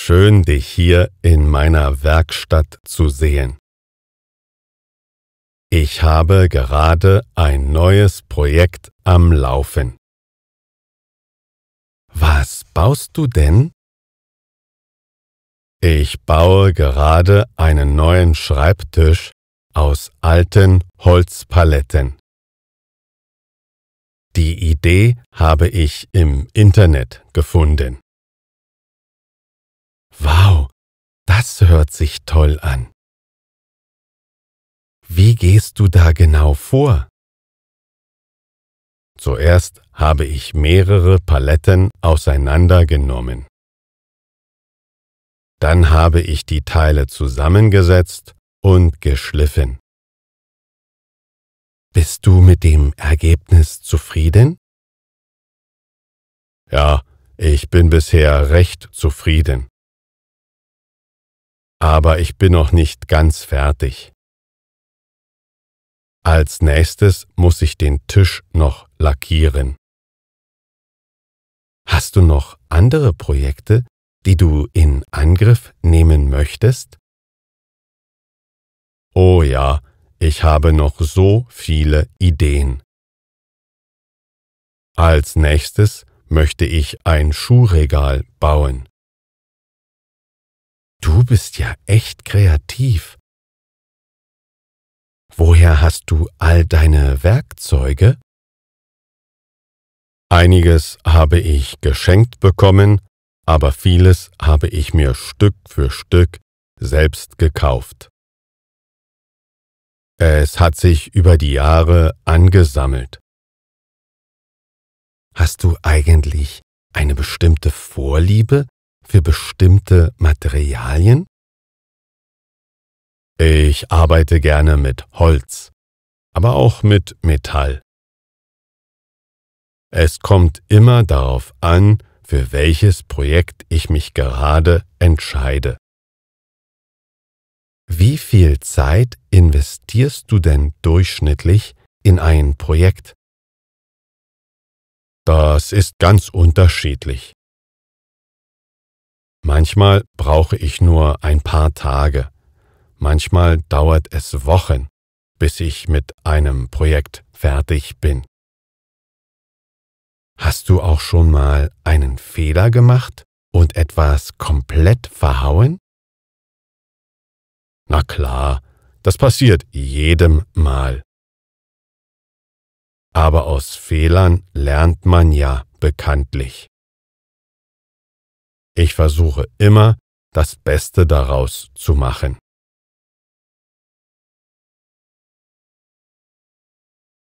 Schön, dich hier in meiner Werkstatt zu sehen. Ich habe gerade ein neues Projekt am Laufen. Was baust du denn? Ich baue gerade einen neuen Schreibtisch aus alten Holzpaletten. Die Idee habe ich im Internet gefunden. Wow, das hört sich toll an. Wie gehst du da genau vor? Zuerst habe ich mehrere Paletten auseinandergenommen. Dann habe ich die Teile zusammengesetzt und geschliffen. Bist du mit dem Ergebnis zufrieden? Ja, ich bin bisher recht zufrieden. Aber ich bin noch nicht ganz fertig. Als nächstes muss ich den Tisch noch lackieren. Hast du noch andere Projekte, die du in Angriff nehmen möchtest? Oh ja, ich habe noch so viele Ideen. Als nächstes möchte ich ein Schuhregal bauen. Du bist ja echt kreativ. Woher hast du all deine Werkzeuge? Einiges habe ich geschenkt bekommen, aber vieles habe ich mir Stück für Stück selbst gekauft. Es hat sich über die Jahre angesammelt. Hast du eigentlich eine bestimmte Vorliebe für bestimmte Materialien? Ich arbeite gerne mit Holz, aber auch mit Metall. Es kommt immer darauf an, für welches Projekt ich mich gerade entscheide. Wie viel Zeit investierst du denn durchschnittlich in ein Projekt? Das ist ganz unterschiedlich. Manchmal brauche ich nur ein paar Tage, manchmal dauert es Wochen, bis ich mit einem Projekt fertig bin. Hast du auch schon mal einen Fehler gemacht und etwas komplett verhauen? Na klar, das passiert jedem Mal. Aber aus Fehlern lernt man ja bekanntlich. Ich versuche immer, das Beste daraus zu machen.